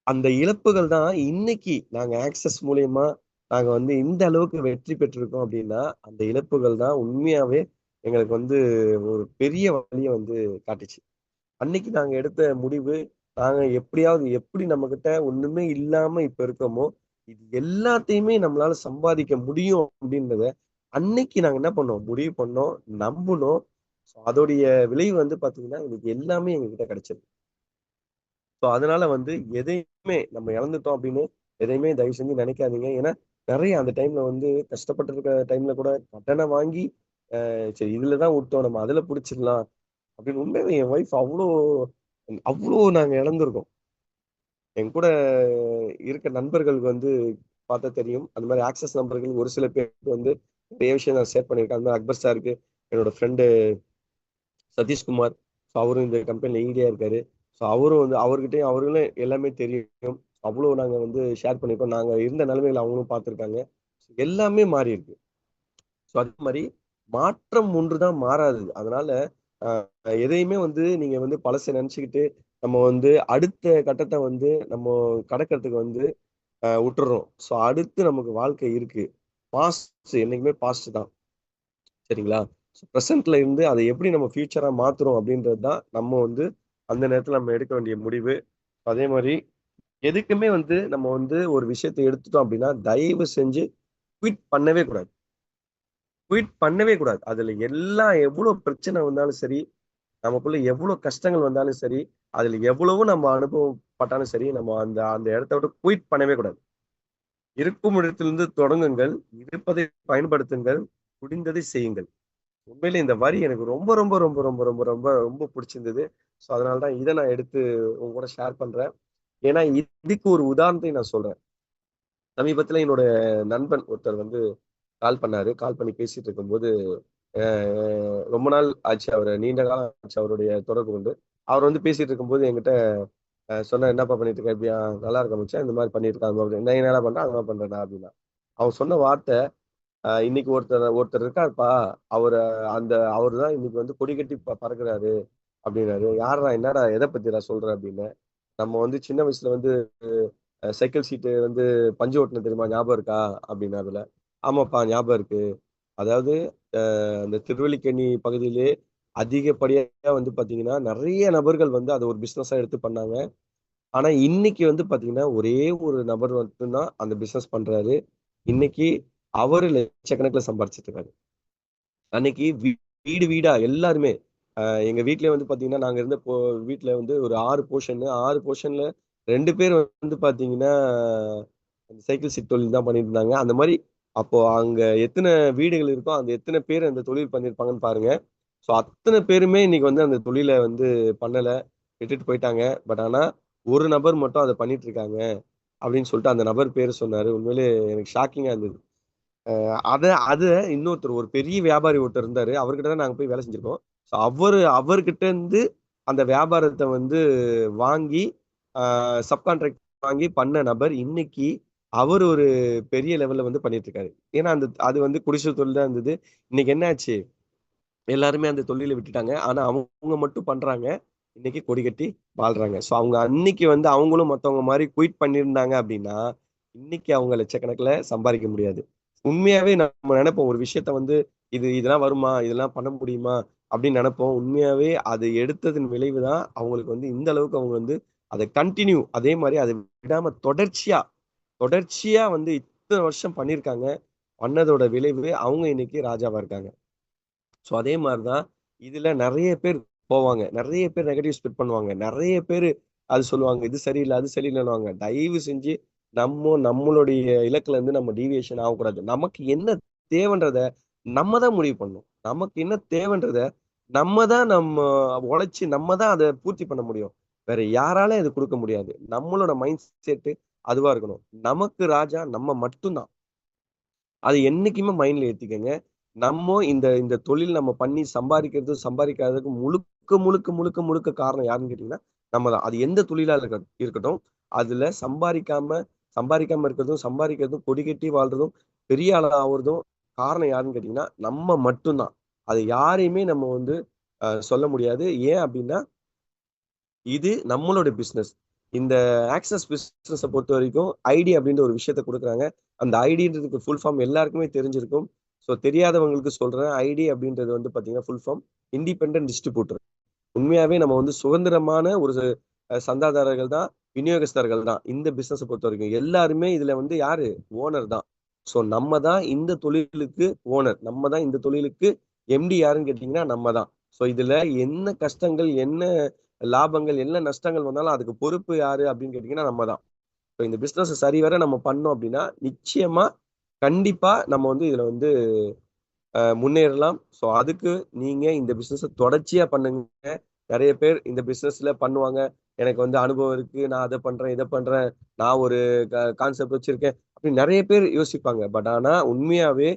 அந்த இழப்புகள் தான் இன்னைக்கு நாங்க ஆக்சஸ் மூலியமா நாங்க வந்து இந்த அளவுக்கு வெற்றி பெற்றிருக்கோம் அப்படின்னா, அந்த இழப்புகள் தான் உண்மையாவே எங்களுக்கு வந்து ஒரு பெரிய வழிய வந்து காட்டுச்சு. அன்னைக்கு நாங்க எடுத்த முடிவு, நாங்க எப்படியாவது எப்படி நம்மகிட்ட ஒண்ணுமே இல்லாம இப்ப இருக்கோமோ, இது எல்லாத்தையுமே நம்மளால சம்பாதிக்க முடியும் அப்படின்றத, அன்னைக்கு நாங்க என்ன பண்ணோம்? முடிவு பண்ணோம், நம்புனோம். ஸோ அதோடைய விளைவு வந்து பாத்தீங்கன்னா, இன்னைக்கு எல்லாமே எங்ககிட்ட கிடைச்சது. ஸோ அதனால வந்து எதையுமே நம்ம இழந்துட்டோம் அப்படின்னு எதையுமே தயவு செஞ்சு நினைக்காதீங்க. ஏன்னா, நெறைய அந்த டைம்ல வந்து கஷ்டப்பட்டு இருக்க டைம்ல கூட கடன வாங்கி, சரி இதுல தான் விட்டோம். நம்ம அதுல புடிச்சிடலாம். அப்படின்னு உண்மையிலே என் ஒய்ஃப் அவ்ளோ அவ்ளோ நாங்க இழந்திருக்கோம். என் கூட இருக்க நண்பர்களுக்கு வந்து பார்த்தா தெரியும். அந்த மாரி ஆக்சஸ் நண்பர்கள் ஒரு சில பேருக்கு வந்து நெறைய விஷயம் நான் ஷேர் பண்ணியிருக்கேன். அந்த மாரி அக்பர் சாருக்கு என்னோட ஃப்ரெண்டு சதீஷ்குமார். ஸோ அவரும் இந்த கம்பெனில ஈடியா இருக்காரு. ஸோ அவரும் வந்து அவர்கிட்டயும் அவர்களும் எல்லாமே தெரியும். அவ்ளோ நாங்க வந்து ஷேர் பண்ணியிருக்கோம். நாங்க இருந்த நிலைமைகள அவங்களும் பார்த்துருக்காங்க. எல்லாமே மாறியிருக்கு. ஸோ அதே மாரி மாற்றம் ஒன்று தான் மாறாது. அதனால அ எதையுமே வந்து நீங்க வந்து பழச நெனச்சுக்கிட்டு, நம்ம வந்து அடுத்த கட்டத்த வந்து நம்ம கடக்கிறதுக்கு வந்து உட்டுர்றோம். ஸோ அடுத்து நமக்கு வாழ்க்கை இருக்கு. பாஸ்ட் என்னைக்குமே பாஸ்ட் தான். சரிங்களா? ஸோ பிரசன்ட்ல இருந்து அத எப்படி நம்ம ஃபியூச்சரா மாத்துறோம் அப்படின்றது தான் நம்ம வந்து அந்த நேரத்துல நம்ம எடுக்க வேண்டிய முடிவு. அதே மாரி எதுக்குமே வந்து நம்ம வந்து ஒரு விஷயத்த எடுத்துட்டோம் அப்படின்னா, தயவு செஞ்சு குயிட் பண்ணவே கூடாது. குயிட் பண்ணவே கூடாது. அதுல எவ்வளோ பிரச்சனை வந்தாலும் சரி, நமக்குள்ள எவ்வளோ கஷ்டங்கள் வந்தாலும் சரி, அதுல எவ்வளவோ நம்ம அனுபவம் பட்டாலும் சரி, நம்ம அந்த அந்த இடத்த விட்டு குயிட் பண்ணவே கூடாது. இருக்கும் இடத்திலிருந்து தொடங்குங்கள். இருப்பதை பயன்படுத்துங்கள். முடிந்ததை செய்யுங்கள். உண்மையிலே இந்த வரி எனக்கு ரொம்ப, ரொம்ப, ரொம்ப, ரொம்ப, ரொம்ப, ரொம்ப, ரொம்ப புடிச்சிருந்தது. ஸோ அதனால தான் இத நான் எடுத்து உங்க கூட ஷேர் பண்றேன். ஏன்னா இதுக்கு ஒரு உதாரணத்தை நான் சொல்றேன். சமீபத்தில என்னோட நண்பன் ஒருத்தர் வந்து கால் பண்ணாரு. கால் பண்ணி பேசிட்டு இருக்கும்போது, அ ரொம்ப நாள் ஆச்சு நீண்ட காலம் ஆச்சு அவருடைய தொடர்பு கொண்டு. அவர் வந்து பேசிட்டு இருக்கும்போது என்கிட்ட சொன்னாரு, "என்னப்பா பண்ணிட்டு இருக்க?" "இப்படியா நல்லா இருக்கேன் மச்சான். இந்த மாரி பண்ணிட்டு இருக்கேன்." அது மாரி "நான் என்னடா பண்றேன்?" "அது மாரி பண்றேன்டா" அப்படின்னா. அவன் சொன்ன வார்த்தை, இன்னைக்கு ஒருத்தர் ஒருத்தர் இருக்காருப்பா. அவரு தான் இன்னைக்கு வந்து கொடி கட்டி பறக்குறாரு." அப்படின்னாரு. "யார்றா? என்னடா? எத பத்திடா சொல்ற?" அப்படின்னேன். "நம்ம வந்து சின்ன வயசுல வந்து சைக்கிள் சீட்டு வந்து பஞ்சு ஓட்டுனது தெரியுமா? ஞாபகம் இருக்கா?" அப்படின்னாருல. "ஆமாப்பா ஞாபகம் இருக்கு." அதாவது அந்த திருவல்லிக்கேணி பகுதியிலே அதிகப்படியா வந்து பார்த்தீங்கன்னா, நெறைய நபர்கள் வந்து அத ஒரு பிசினஸா எடுத்து பண்ணாங்க. ஆனா, இன்னைக்கு வந்து பார்த்தீங்கன்னா, ஒரே ஒரு நபர் மட்டும் தான் அந்த பிசினஸ் பண்றாரு. இன்னைக்கு அவரு லட்சக்கணக்குல சம்பாரிச்சுட்டு இருக்காரு. அன்னைக்கு வீடு வீடா எல்லாருமே எங்க வீட்லயே வந்து பார்த்தீங்கன்னா, நாங்க இருந்த வீட்ல வந்து ஒரு 6 போர்ஷன் 6 போர்ஷன்ல 2 பேர் வந்து பார்த்தீங்கன்னா, அந்த சைக்கிள் சீட் தொழில் தான் பண்ணிட்டு இருந்தாங்க. அந்த மாரி அப்போ அங்க எத்தன வீடுகள் இருக்கோ, அந்த எத்தன பேர் அந்த தொழில் பண்ணியிருப்பாங்கன்னு பாருங்க. ஸோ அத்தன பேருமே இன்னைக்கு வந்து அந்த தொழில வந்து பண்ணல. விட்டுட்டு போயிட்டாங்க. பட் ஆனா, ஒரு நபர் மட்டும் அத பண்ணிட்டு இருக்காங்க. அப்படின்னு சொல்லிட்டு அந்த நபர் பேரு சொன்னாரு. உண்மையிலேயே எனக்கு ஷாக்கிங்கா இருந்தது. அத அத இன்னொருத்தர் ஒரு பெரிய வியாபாரி ஒருத்தர் இருந்தாரு. அவர்கிட்ட தான் நாங்க போய் வேலை செஞ்சிருக்கோம். ஸோ அவர்கிட்ட இருந்து அந்த வியாபாரத்த வந்து வாங்கி, ஆ சப் கான்ட்ராக்ட் வாங்கி பண்ண நபர் இன்னைக்கு அவர் ஒரு பெரிய லெவல்ல வந்து பண்ணிட்டு இருக்காரு. ஏன்னா அது வந்து குடிசை தொழில் தான் இருந்தது. இன்னைக்கு என்ன ஆச்சு? எல்லாருமே அந்த தொழில விட்டுட்டாங்க. ஆனா அவங்க மட்டும் பண்றாங்க. இன்னைக்கு கொடி கட்டி வாழ்றாங்க. ஸோ அவங்க அன்னைக்கு வந்து அவங்களும் மத்தவங்க மாரி குயிட் பண்ணியிருந்தாங்க அப்படின்னா, இன்னைக்கு அவங்க லட்சக்கணக்குல சம்பாரிக்க முடியாது. உண்மையாவே நம்ம நெனைப்போம் ஒரு விஷயத்த வந்து இதெல்லாம் வருமா? இதெல்லாம் பண்ண முடியுமா? அப்படின்னு நெனைப்போம். உண்மையாவே அது எடுத்ததன் விளைவு தான் அவங்களுக்கு வந்து இந்த அளவுக்கு அவங்க வந்து அத கன்டின்யூ அதே மாரி அத விடாம தொடர்ச்சியா தொடர்ச்சியா வந்து இத்தன வருஷம் பண்ணியிருக்காங்க. பண்ணதோட விளைவு அவங்க இன்னைக்கு ராஜாவா இருக்காங்க. ஸோ அதே மாரி தான் இதுல நெறைய பேர் போவாங்க. நெறைய பேர் நெகட்டிவ் ஸ்ப்ரெட் பண்ணுவாங்க. நெறைய பேரு அது சொல்லுவாங்க. இது சரியில்ல, அது சரியில்லன்னுவாங்க. தயவு செஞ்சு நம்மளுடைய இலக்குல இருந்து நம்ம டீவியேஷன் ஆகக்கூடாது. நமக்கு என்ன தேவைன்றத நம்ம தான் முடிவு பண்ணணும். நமக்கு என்ன தேவைன்றத நம்ம உழைச்சு நம்ம தான் அத பூர்த்தி பண்ண முடியும். வேற யாராலயும் அது குடுக்க முடியாது. நம்மளோட மைண்ட் செட் அதுவா இருக்கணும். நமக்கு ராஜா நம்ம மட்டும் தான். அது என்னைக்குமே மைண்ட்ல ஏத்திக்கங்க. இந்த இந்த தொழில் நம்ம பண்ணி சம்பாரிக்காததுக்கும் முழு முழுக்க முழுக்க முழுக்க முழுக்க காரணம் யாருன்னு கேட்டீங்கன்னா நம்ம தான். அது எந்த தொழிலா இருக்கட்டும், அதுல சம்பாதிக்காம இருக்கிறதும், சம்பாதிக்கிறதும், கொடி கட்டி வாழ்றதும், பெரிய ஆளா ஆகுறதும் காரணம் யாருன்னு கேட்டீங்கன்னா நம்ம மட்டும்தான். அது யாரையுமே நம்ம வந்து சொல்ல முடியாது. ஏன் அப்படின்னா இது நம்மளோட பிசினஸ். இந்த ஆக்சஸ் பிசினஸை பொறுத்த வரைக்கும் ஐடி அப்படின்ற ஒரு விஷயத்த கொடுக்குறாங்க. அந்த ஐடின்றதுக்கு ஃபுல் ஃபார்ம் எல்லாருக்குமே தெரிஞ்சிருக்கும். ஸோ தெரியாதவங்களுக்கு சொல்றேன். ஐடி அப்படின்றது வந்து பார்த்தீங்கன்னா ஃபுல் ஃபார்ம் இண்டிபெண்டன்ட் டிஸ்ட்ரிபியூட்டர். உண்மையாவே நம்ம வந்து சுதந்திரமான ஒரு சந்தாதாரர்கள் தான், விநியோகஸ்தர்கள் தான். இந்த பிசினஸை பொறுத்த வரைக்கும் எல்லாருமே இதுல வந்து யாரு ஓனர் தான். ஸோ நம்ம தான் இந்த தொழிலுக்கு ஓனர். நம்ம தான் இந்த தொழிலுக்கு எம்டி யாருன்னு கேட்டீங்கன்னா நம்ம தான். ஸோ இதுல என்ன கஷ்டங்கள், என்ன லாபங்கள், என்ன நஷ்டங்கள் வந்தாலும் அதுக்கு பொறுப்பு யாரு அப்படின்னு கேட்டீங்கன்னா நம்ம தான். ஸோ இந்த பிசினஸ் சரிவர நம்ம பண்ணோம் அப்படின்னா நிச்சயமா கண்டிப்பா நம்ம வந்து இதுல வந்து முன்னேறலாம். ஸோ அதுக்கு நீங்க இந்த பிசினஸ் தொடர்ச்சியா பண்ணுங்க. நிறைய பேர் இந்த பிசினஸ்ல பண்ணுவாங்க. எனக்கு வந்து அனுபவம் இருக்கு. நான் அதை பண்றேன், இதை பண்றேன். நான் ஒரு கான்செப்ட் வச்சிருக்கேன். அப்படி நிறைய பேர் யோசிப்பாங்க. பட் ஆனா உண்மையாவே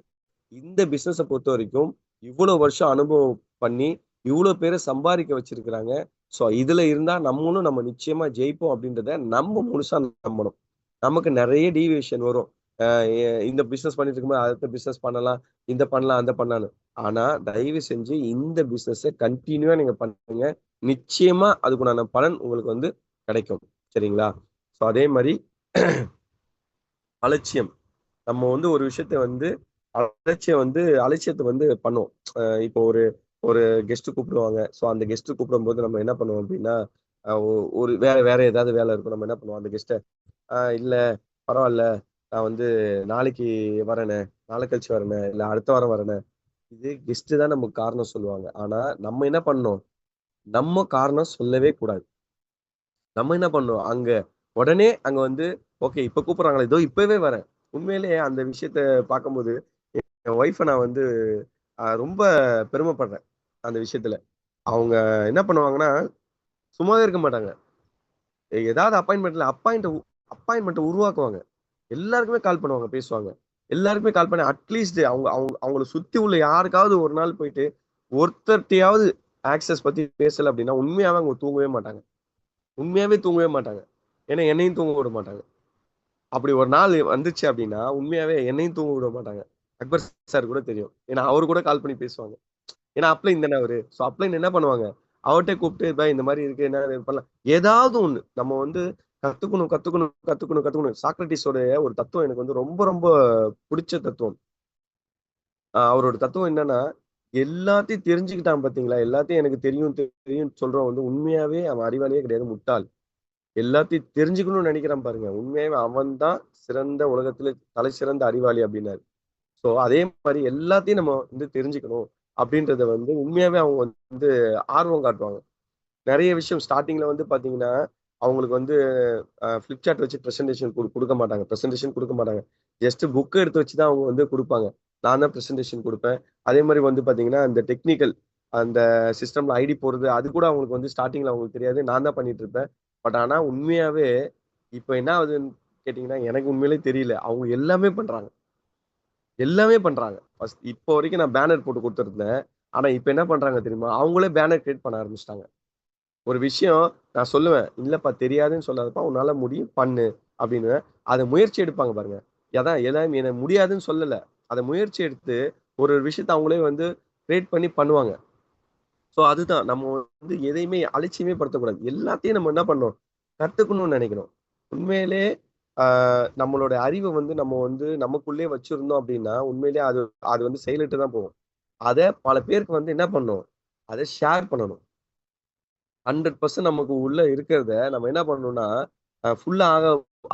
இந்த பிசினஸை பொறுத்த வரைக்கும் இவ்வளவு வருஷம் அனுபவம் பண்ணி இவ்வளவு பேரை சம்பாதிக்க வச்சிருக்கிறாங்க. ஸோ இதுல இருந்தா நம்ம நிச்சயமா ஜெயிப்போம் அப்படின்றத நம்ம முழுசா நம்பணும். நமக்கு நிறைய டீவியேஷன் வரும். இந்த பிசினஸ் பண்ணிட்டு இருக்கும்போது அடுத்த பிசினஸ் பண்ணலாம், இந்த பண்ணலாம், அந்த பண்ணலாம்னு. ஆனா தயவு செஞ்சு இந்த பிசினஸ் கண்டினியூவா நீங்க பண்ணுங்க. நிச்சயமா அதுக்குண்டான பலன் உங்களுக்கு வந்து கிடைக்கும். சரிங்களா? ஸோ அதே மாதிரி அலட்சியம். நம்ம வந்து ஒரு விஷயத்த வந்து அலட்சியத்தை வந்து பண்ணுவோம். இப்போ ஒரு ஒரு கெஸ்ட் கூப்பிடுவாங்க. ஸோ அந்த கெஸ்ட் கூப்பிடும்போது நம்ம என்ன பண்ணுவோம் அப்படின்னா ஒரு வேற வேற ஏதாவது வேலை இருக்கும். நம்ம என்ன பண்ணுவோம் அந்த கெஸ்ட்டை இல்ல பரவாயில்ல, நான் வந்து நாளைக்கு வரேனே, நாளை கழிச்சு வரேனே, இல்ல அடுத்த வாரம் வரேனே. இது கெஸ்ட் தான் நமக்கு காரணம் சொல்லுவாங்க. ஆனா நம்ம என்ன பண்ணோம், நம்ம காரணம் சொல்லவே கூடாது. நம்ம என்ன பண்ணோம் அங்க உடனே அங்க வந்து ஓகே இப்ப கூப்பிடுறாங்களே இதோ இப்பவே வரேன். உண்மையிலேயே அந்த விஷயத்த பார்க்கும்போது என் ஒய்ஃபை நான் வந்து ரொம்ப பெருமைப்படுறேன் அந்த விஷயத்துல. அவங்க என்ன பண்ணுவாங்கன்னா சும்மாவே இருக்க மாட்டாங்க. ஏதாவது அப்பாயின்மெண்ட் உருவாக்குவாங்க. எல்லாருக்குமே கால் பண்ணுவாங்க, பேசுவாங்க. எல்லாருக்குமே கால் பண்ணி அட்லீஸ்ட் அவங்க அவங்க அவங்கள சுத்தி உள்ள யாருக்காவது ஒரு நாள் போயிட்டு ஒருத்தர்ட்டையாவது ஆக்சஸ் பத்தி பேசல அப்படின்னா உண்மையாவே அவங்க தூங்கவே மாட்டாங்க. உண்மையாவே தூங்கவே மாட்டாங்க. ஏன்னா என்னையும் தூங்க விட மாட்டாங்க. அப்படி ஒரு நாள் வந்துச்சு அப்படின்னா உண்மையாவே என்னையும் தூங்க விட மாட்டாங்க. அக்பர் சார் கூட தெரியும். ஏன்னா அவரு கூட கால் பண்ணி பேசுவாங்க. ஏன்னா அப்ளைன் தானே அவரு. ஸோ அப்ளைன் என்ன பண்ணுவாங்க, அவர்கிட்ட கூப்பிட்டு பா இந்த மாதிரி இருக்கு என்ன இது பண்ணலாம். ஏதாவது ஒண்ணு நம்ம வந்து கத்துக்கணும் கத்துக்கணும் கத்துக்கணும் கத்துக்கணும். சாக்ரட்டிஸோட ஒரு தத்துவம் எனக்கு வந்து ரொம்ப ரொம்ப பிடிச்ச தத்துவம். அவரோட தத்துவம் என்னன்னா எல்லாத்தையும் தெரிஞ்சுக்கிட்டான் பாத்தீங்களா, எல்லாத்தையும் எனக்கு தெரியும் தெரியும் சொல்றவன் வந்து உண்மையாவே அவன் அறிவாளியே கிடையாது, முட்டாள். எல்லாத்தையும் தெரிஞ்சுக்கணும்னு நினைக்கிறான் பாருங்க, உண்மையாவே அவன் தான் சிறந்த உலகத்துல தலை சிறந்த அறிவாளி அப்படின்னாரு. ஸோ அதே மாதிரி எல்லாத்தையும் நம்ம வந்து தெரிஞ்சுக்கணும் அப்படின்றத வந்து உண்மையாவே அவங்க வந்து ஆர்வம் காட்டுவாங்க. நிறைய விஷயம் ஸ்டார்டிங்ல வந்து பாத்தீங்கன்னா அவங்களுக்கு வந்து ஃபிளிப்சார்ட் வச்சு ப்ரெசன்டேஷன் கொடுக்க மாட்டாங்க. ப்ரெசன்டேஷன் கொடுக்க மாட்டாங்க. ஜஸ்ட் புக் எடுத்து வச்சு தான் அவங்க வந்து கொடுப்பாங்க. நான் தான் ப்ரெசன்டேஷன் கொடுப்பேன். அதே மாதிரி வந்து பாத்தீங்கன்னா அந்த டெக்னிக்கல் அந்த சிஸ்டம்ல ஐடி போடுறது அது கூட அவங்களுக்கு வந்து ஸ்டார்டிங்ல அவங்களுக்கு தெரியாது. நான் தான் பண்ணிட்டு இருப்பேன். பட் ஆனா உண்மையாவே இப்ப என்ன ஆகுதுன்னு கேட்டீங்கன்னா எனக்கு உண்மையிலேயே தெரியல. அவங்க எல்லாமே பண்றாங்க. எல்லாமே பண்றாங்க. இப்போ வரைக்கும் நான் பேனர் போட்டு கொடுத்துருந்தேன். ஆனா இப்ப என்ன பண்றாங்க தெரியுமா? அவங்களே பேனர் கிரியேட் பண்ண ஆரம்பிச்சிட்டாங்க. ஒரு விஷயம் நான் சொல்லுவேன். இல்லப்பா தெரியாதுன்னு சொல்லாதப்பா. உன்னால முடியும் பண்ணு அப்படின்னு. அத முயற்சி எடுப்பாங்க பாருங்க. அதான் எல்லாமே எனக்கு முடியாதுன்னு சொல்லல. அத முயற்சி எடுத்து ஒரு விஷயத்த அவங்களே வந்து கிரியேட் பண்ணி பண்ணுவாங்க. ஸோ அதுதான் நம்ம வந்து எதையுமே அலட்சியமே படுத்தக்கூடாது. எல்லாத்தையும் நம்ம என்ன பண்ணணும்? கத்துக்கணும்னு நினைக்கணும். உண்மையிலே நம்மளோட அறிவை வந்து நம்ம வந்து நமக்குள்ளே வச்சிருந்தோம் அப்படின்னா, உண்மையிலேயே அது அது வந்து செயலிட்டு தான் போகும். அத பல பேருக்கு வந்து என்ன பண்ணணும்? அத ஷேர் பண்ணணும். 100% நமக்கு உள்ள இருக்கிறத நம்ம என்ன பண்ணணும்னா, ஃபுல்லா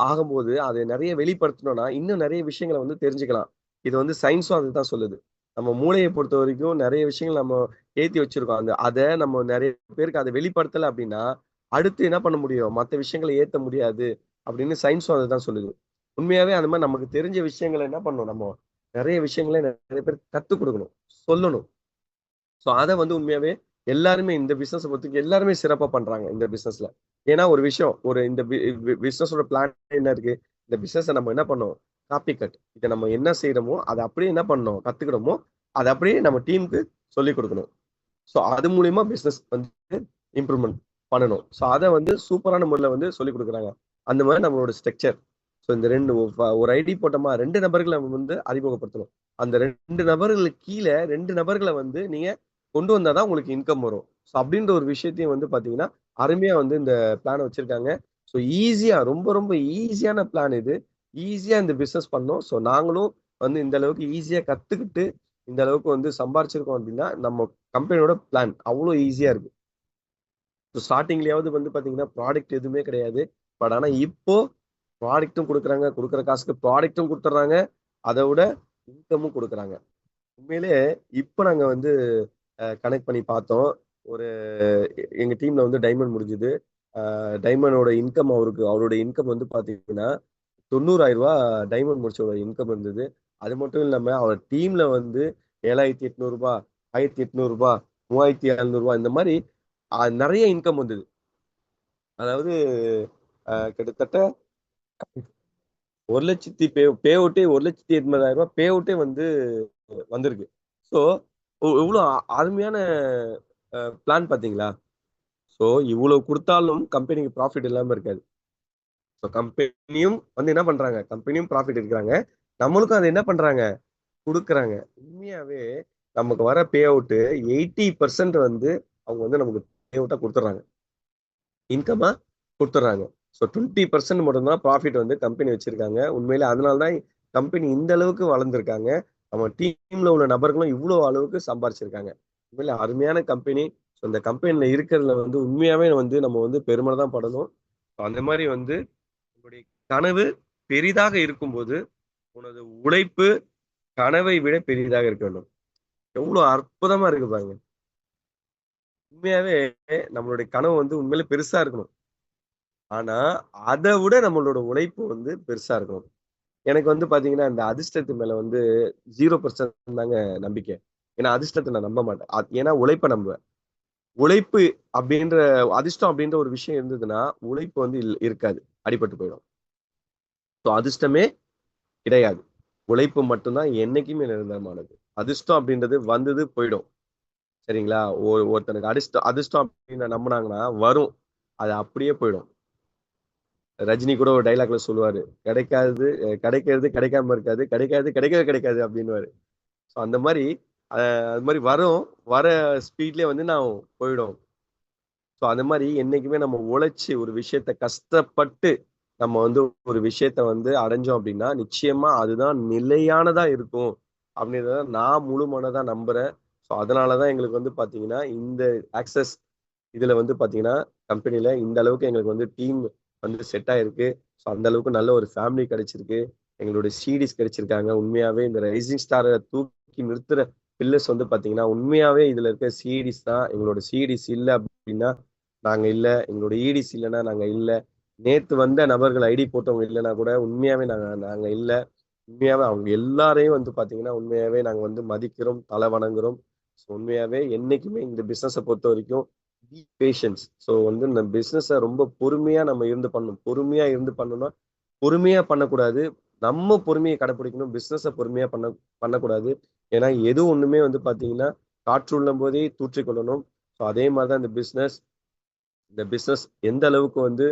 ஆகும்போது அதை நெறைய வெளிப்படுத்தணும்னா, இன்னும் நெறைய விஷயங்கள வந்து தெரிஞ்சுக்கலாம். இது வந்து சயின்ஸும் அதுதான் சொல்லுது. நம்ம மூளைய பொறுத்தவரைக்கும் நெறைய விஷயங்கள் நம்ம ஏத்தி வச்சிருக்கோம். அத நம்ம நெறைய பேருக்கு அத வெளிப்படுத்தல அப்டின்னா, அடுத்து என்ன பண்ண முடியும்? மத்த விஷயங்கள ஏத்த முடியாது அப்படின்னு சயின்ஸும் அதுதான் சொல்லுது. உண்மையாவே அந்த மாரி நமக்கு தெரிஞ்ச விஷயங்கள என்ன பண்ணணும் நம்ம, நெறைய விஷயங்கள நெறைய பேருக்கு கத்துக் குடுக்கணும். சொல்லணும். ஸோ அத வந்து உண்மையாவே எல்லாருமே இந்த பிசினஸ பொறுத்தவரைக்கும் எல்லாருமே சிறப்பா பண்றாங்க இந்த பிசினஸ்ல. ஏன்னா ஒரு விஷயம் ஒரு இந்த பிசினஸோட பிளான் என்ன இருக்கு? இந்த பிசினஸ நம்ம என்ன பண்ணோம்? Copy cut. இத நம்ம என்ன செய்றோமோ, அத அப்படியே என்ன பண்ணணும்? கத்துக்கிறோமோ, அத அப்படியே நம்ம டீமுக்கு சொல்லிக் குடுக்கணும். ஸோ அது மூலியமா பிசினஸ் வந்து இம்ப்ரூவ்மெண்ட் பண்ணணும். ஸோ அதை வந்து சூப்பரான முறையில் வந்து சொல்லிக் கொடுக்குறாங்க. அந்த மாதிரி நம்மளோட ஸ்ட்ரக்சர். ஸோ இந்த ஒரு ஐடி போட்டோமா 2 நபர்களை வந்து அறிமுகப்படுத்தணும். அந்த 2 நபர்களுக்கு கீழே 2 நபர்களை வந்து நீங்க கொண்டு வந்தாதான் உங்களுக்கு இன்கம் வரும். ஸோ அப்படின்ற ஒரு விஷயத்தையும் வந்து பாத்தீங்கன்னா அருமையா வந்து இந்த பிளான் வச்சிருக்காங்க. ஸோ ஈஸியா ரொம்ப ரொம்ப ஈஸியான பிளான் இது. ஈஸியா இந்த பிசினஸ் பண்ணோம். ஸோ நாங்களும் வந்து இந்த அளவுக்கு ஈஸியா கத்துக்கிட்டு இந்த அளவுக்கு வந்து சம்பாரிச்சிருக்கோம் அப்படின்னா நம்ம கம்பெனியோட பிளான் அவ்வளோ ஈஸியா இருக்கு. ஸோ ஸ்டார்டிங்லயாவது வந்து பாத்தீங்கன்னா ப்ராடக்ட் எதுவுமே கிடையாது. பட் ஆனா இப்போ ப்ராடக்ட்டும் கொடுக்குறாங்க, கொடுக்குற காசுக்கு ப்ராடக்ட்டும் கொடுத்துட்றாங்க, அதை விட இன்கமும் கொடுக்குறாங்க. உண்மையிலே இப்போ நாங்க வந்து கனெக்ட் பண்ணி பார்த்தோம். ஒரு எங்க டீம்ல வந்து டைமண்ட் முடிஞ்சுது. டைமண்டோட இன்கம் அவரோட இன்கம் வந்து பாத்தீங்கன்னா 90,000 டைமண்ட் முடிச்சோட இன்கம் இருந்தது. அது மட்டும் இல்லாம அவர் டீம்ல வந்து 7,800 1,800 3,700 இந்த மாதிரி நிறைய இன்கம் வந்தது. அதாவது கிட்டத்தட்ட 1,00,000 பே அவுட்டே 1,80,000 பே அவுட்டே வந்து வந்திருக்கு. ஸோ இவ்வளோ அருமையான பிளான் பாத்தீங்களா? ஸோ இவ்வளவு கொடுத்தாலும் கம்பெனிக்கு ப்ராஃபிட் இல்லாம இருக்காது. ஸோ கம்பெனியும் வந்து என்ன பண்றாங்க? கம்பெனியும் ப்ராஃபிட் இருக்கிறாங்க. நம்மளுக்கும் அதை என்ன பண்றாங்க? கொடுக்குறாங்க. உண்மையாவே நமக்கு வர பே அவுட் 80% வந்து அவங்க வந்து நமக்கு பே அவுட்டா கொடுத்துட்றாங்க. இன்கமா கொடுத்துட்றாங்க. ஸோ 20% மட்டும்தான் ப்ராஃபிட் வந்து கம்பெனி வச்சிருக்காங்க. உண்மையிலே அதனால தான் கம்பெனி இந்த அளவுக்கு வளர்ந்துருக்காங்க. நம்ம டீம்ல உள்ள நபர்களும் இவ்வளோ அளவுக்கு சம்பாரிச்சிருக்காங்க. உண்மையிலே அருமையான கம்பெனி. ஸோ இந்த கம்பெனில இருக்கிறதுல வந்து உண்மையாவே வந்து நம்ம வந்து பெருமை தான் படணும். அந்த மாதிரி வந்து உங்களுடைய கனவு பெரிதாக இருக்கும்போது உனது உழைப்பு கனவை விட பெரிதாக இருக்க வேண்டும். எவ்வளவு அற்புதமா இருக்கு பாருங்க. உண்மையாவே நம்மளுடைய கனவு வந்து உண்மையிலே பெருசா இருக்கணும். ஆனா அதை விட நம்மளோட உழைப்பு வந்து பெருசா இருக்கணும். எனக்கு வந்து பாத்தீங்கன்னா இந்த அதிர்ஷ்டத்து மேல வந்து 0% தாங்க நம்பிக்கை. ஏன்னா அதிர்ஷ்டத்தை நான் நம்ப மாட்டேன். ஏன்னா உழைப்பை நம்புவேன். உழைப்பு அப்படின்ற அதிர்ஷ்டம் அப்படின்ற ஒரு விஷயம் இருந்ததுன்னா உழைப்பு வந்து இருக்காது, அடிபட்டு போயிடும். ஸோ அதிர்ஷ்டமே கிடையாது. உழைப்பு மட்டும்தான் என்னைக்குமே நிரந்தரமானது. அதிர்ஷ்டம் அப்படின்றது வந்தது போயிடும். சரிங்களா? ஒருத்தனுக்கு அதிர்ஷ்டம் அதிர்ஷ்டம் அப்படின்னு நம்பினாங்கன்னா வரும். அது அப்படியே போயிடும். ரஜினி கூட ஒரு டைலாக்ல சொல்லுவாரு, கிடைக்காது கிடைக்கிறது கிடைக்காம இருக்காது, கிடைக்காது கிடைக்கவே கிடைக்காது அப்படின்னுவாரு. ஸோ அந்த மாதிரி அது மாதிரி வரும். வர ஸ்பீட்லயே வந்து நான் போயிடும். ஸோ அந்த மாதிரி என்னைக்குமே நம்ம உழைச்சு ஒரு விஷயத்த கஷ்டப்பட்டு நம்ம வந்து ஒரு விஷயத்த வந்து அடைஞ்சோம் அப்படின்னா நிச்சயமா அதுதான் நிலையானதா இருக்கும் அப்படின்றத நான் முழு மனதா நம்புறேன். ஸோ அதனாலதான் எங்களுக்கு வந்து பாத்தீங்கன்னா இந்த ஆக்சஸ் இதுல வந்து பாத்தீங்கன்னா கம்பெனில இந்த அளவுக்கு எங்களுக்கு வந்து டீம் வந்து செட் ஆயிருக்கு. ஸோ அந்த அளவுக்கு நல்ல ஒரு ஃபேமிலி கிடைச்சிருக்கு. எங்களுடைய சிடிஸ் கிடைச்சிருக்காங்க. உண்மையாவே இந்த ரைசிங் ஸ்டாரை தூக்கி நிறுத்துற பில்லர்ஸ் வந்து பாத்தீங்கன்னா உண்மையாவே இதுல இருக்க சிடிஸ் தான். எங்களோட சிடிஸ் இல்லை அப்படின்னா நாங்க இல்ல. எங்களோட இடிஸ் இல்லைன்னா நாங்க இல்ல. நேத்து வந்த நபர்கள் ஐடி போட்டவங்க இல்லைன்னா கூட உண்மையாவே நாங்க நாங்க இல்ல. உண்மையாவே அவங்க எல்லாரையும் வந்து பாத்தீங்கன்னா உண்மையாவே நாங்க வந்து மதிக்கிறோம், தலை வணங்குறோம். ஸோ உண்மையாவே என்னைக்குமே இந்த பிசினஸை பொறுத்த வரைக்கும் பேஷன்ஸ். ஸோ வந்து இந்த பிசினஸை ரொம்ப பொறுமையா நம்ம இருந்து பண்ணணும். பொறுமையா இருந்து பண்ணணும்னா பொறுமையா பண்ணக்கூடாது. நம்ம பொறுமையை கடைப்பிடிக்கணும். பிசினஸை பொறுமையா பண்ணக்கூடாது. ஏன்னா எது ஒண்ணுமே வந்து பாத்தீங்கன்னா காற்றுள்ளும் போதே தூற்றிக்கொள்ளணும். ஸோ அதே மாதிரிதான் இந்த பிசினஸ் எந்த அளவுக்கு வந்து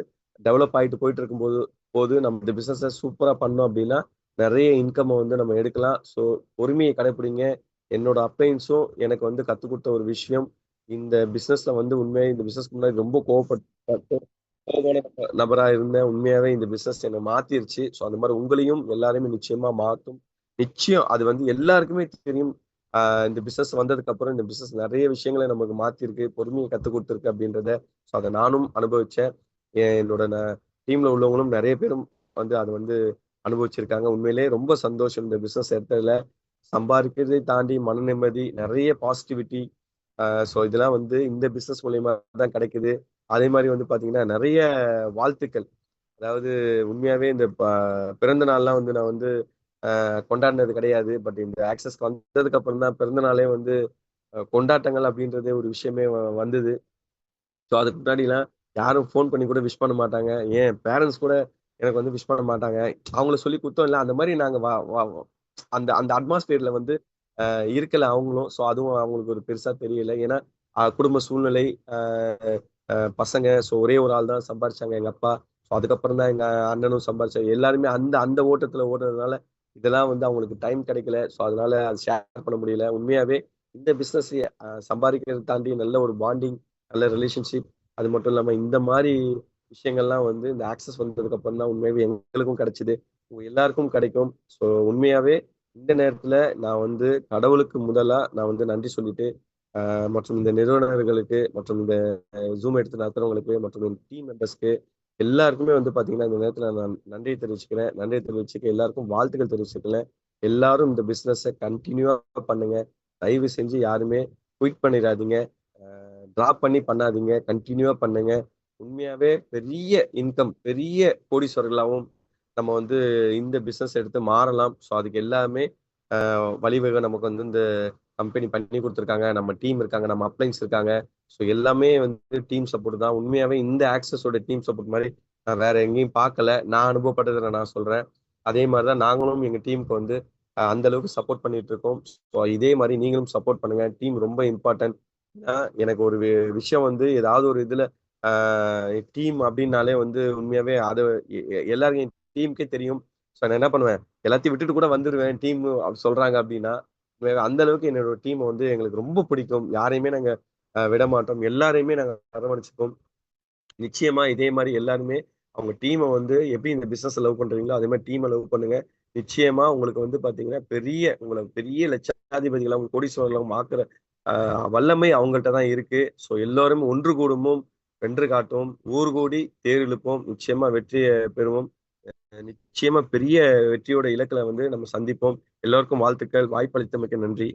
டெவலப் ஆயிட்டு போயிட்டு இருக்கும்போது நம்ம இந்த பிசினஸை சூப்பரா பண்ணோம் அப்படின்னா நிறைய இன்கம் வந்து நம்ம எடுக்கலாம். ஸோ பொறுமையை கடைப்பிடிங்க. என்னோட அப்ளைன்ஸும் எனக்கு வந்து கத்துக் கொடுத்த ஒரு விஷயம் இந்த பிசினஸ்ல வந்து உண்மையா இந்த பிசினஸ்க்கு முன்னாடி ரொம்ப கோவப்பட்டு கோபமான நபரா இருந்தேன். உண்மையாவே இந்த பிசினஸ் என்னை மாத்திருச்சு. ஸோ அந்த மாதிரி உங்களையும் எல்லாருமே நிச்சயமா மாற்றும். நிச்சயம் அது வந்து எல்லாருக்குமே தெரியும். இந்த பிசினஸ் வந்ததுக்கு அப்புறம் இந்த பிசினஸ் நிறைய விஷயங்களை நமக்கு மாத்திருக்கு, பொறுமையை கத்துக் கொடுத்துருக்கு அப்படின்றத. ஸோ அதை நானும் அனுபவிச்சேன். என்னோட டீம்ல உள்ளவங்களும் நிறைய பேரும் வந்து அதை வந்து அனுபவிச்சிருக்காங்க. உண்மையிலேயே ரொம்ப சந்தோஷம் இந்த பிசினஸ் எடுத்ததுல. சம்பாதிக்கிறதை தாண்டி மன நிம்மதி, நிறைய பாசிட்டிவிட்டி. ஸோ இதெல்லாம் வந்து இந்த பிசினஸ் மூலியமா தான் கிடைக்குது. அதே மாதிரி வந்து பாத்தீங்கன்னா நிறைய வாழ்த்துக்கள். அதாவது உண்மையாவே இந்த பிறந்த நாள்லாம் வந்து நான் வந்து கொண்டாடினது கிடையாது. பட் இந்த ஆக்சஸ் வந்ததுக்கு அப்புறம் தான் பிறந்த நாளே வந்து கொண்டாட்டங்கள் அப்படின்றதே ஒரு விஷயமே வந்தது. ஸோ அதுக்கு முன்னாடிலாம் யாரும் ஃபோன் பண்ணி கூட விஷ் பண்ண மாட்டாங்க. ஏன் பேரண்ட்ஸ் கூட எனக்கு வந்து விஷ் பண்ண மாட்டாங்க. அவங்கள சொல்லி குத்தம் இல்ல. அந்த மாதிரி நாங்க அந்த அந்த அட்மாஸ்பியர்ல வந்து இருக்கல அவங்களும். ஸோ அதுவும் அவங்களுக்கு ஒரு பெருசா தெரியல. ஏன்னா குடும்ப சூழ்நிலை, பசங்க. ஸோ ஒரே ஒரு ஆள் தான் சம்பாரிச்சாங்க எங்க அப்பா. ஸோ அதுக்கப்புறம் தான் எங்க அண்ணனும் சம்பாரிச்சாங்க. எல்லாருமே அந்த அந்த ஓட்டத்துல ஓடுறதுனால இதெல்லாம் வந்து அவங்களுக்கு டைம் கிடைக்கல. ஸோ அதனால அது ஷேர் பண்ண முடியல. உண்மையாவே இந்த பிசினஸ் சம்பாதிக்கிறத தாண்டி நல்ல ஒரு பாண்டிங், நல்ல ரிலேஷன்ஷிப், அது மட்டும் இல்லாம இந்த மாதிரி விஷயங்கள்லாம் வந்து இந்த ஆக்சஸ் வந்ததுக்கு அப்புறம் தான் உண்மையாவே எங்களுக்கும் கிடைச்சது. உங்க எல்லாருக்கும் கிடைக்கும். ஸோ உண்மையாவே இந்த நேரத்துல நான் வந்து கடவுளுக்கு முதலா நான் வந்து நன்றி சொல்லிட்டு, மற்றும் இந்த நிறுவனர்களுக்கு, மற்றும் இந்த ஜூம் எடுத்து நடத்துறவங்களுக்கு, மற்றும் என் டீம் மெம்பர்ஸ்க்கு எல்லாருக்குமே வந்து பாத்தீங்கன்னா இந்த நேரத்துல நான் நன்றியை தெரிவிச்சுக்கிறேன். நன்றியை தெரிவிச்சுக்க எல்லாருக்கும் வாழ்த்துக்கள் தெரிவிச்சுக்கிறேன். எல்லாரும் இந்த பிசினஸை கண்டினியூவா பண்ணுங்க. தயவு செஞ்சு யாருமே குயிட் பண்ணிடாதீங்க. டிராப் பண்ணி பண்ணாதீங்க. கண்டினியூவா பண்ணுங்க. உண்மையாவே பெரிய இன்கம், பெரிய கோடீஸ்வரர்களாகவும் நம்ம வந்து இந்த பிசினஸ் எடுத்து மாறலாம். ஸோ அதுக்கு எல்லாமே வழிவகை நமக்கு வந்து இந்த கம்பெனி பண்ணி கொடுத்துருக்காங்க. நம்ம டீம் இருக்காங்க, நம்ம அப்ளைன்ஸ் இருக்காங்க. ஸோ எல்லாமே வந்து டீம் சப்போர்ட் தான். உண்மையாவே இந்த ஆக்சஸோட டீம் சப்போர்ட் மாதிரி நான் வேற எங்கேயும் பார்க்கல. நான் அனுபவப்பட்டதை நான் சொல்றேன். அதே மாதிரி தான் நாங்களும் எங்க டீமுக்கு வந்து அந்த அளவுக்கு சப்போர்ட் பண்ணிட்டு இருக்கோம். ஸோ இதே மாதிரி நீங்களும் சப்போர்ட் பண்ணுங்க. டீம் ரொம்ப இம்பார்ட்டன்ட். எனக்கு ஒரு விஷயம் வந்து ஏதாவது ஒரு இதுல டீம் அப்படின்னாலே வந்து உண்மையாவே அது எல்லாரும் என் டீமுக்கே தெரியும். ஸோ நான் என்ன பண்ணுவேன், எல்லாத்தையும் விட்டுட்டு கூட வந்துருவேன் டீம் சொல்றாங்க அப்படின்னா. அந்த அளவுக்கு என்னோட டீம் வந்து எங்களுக்கு ரொம்ப பிடிக்கும். யாரையுமே நாங்க விட மாட்டோம். எல்லாரையுமே நாங்க அரவணைச்சுப்போம். நிச்சயமா இதே மாதிரி எல்லாருமே அவங்க டீமை வந்து எப்படி இந்த பிசினஸ் லவ் பண்றீங்களோ அதே மாதிரி டீமை லவ் பண்ணுங்க. நிச்சயமா உங்களுக்கு வந்து பாத்தீங்கன்னா உங்களை பெரிய லட்சாதிபதிகளாகவும் கோடீஸ்வரர்களாகவும் ஆக்குற வல்லமை அவங்கள்ட்ட தான் இருக்கு. ஸோ எல்லாரும் ஒன்று கூடுவோம், வென்று காட்டுவோம், ஊர் கூடி தேர் இழுப்போம். நிச்சயமா வெற்றியை பெறுவோம். நிச்சயமா பெரிய வெற்றியோட இலக்குல வந்து நம்ம சந்திப்போம். எல்லோருக்கும் வாழ்த்துக்கள். வாய்ப்பளித்தமைக்கு நன்றி.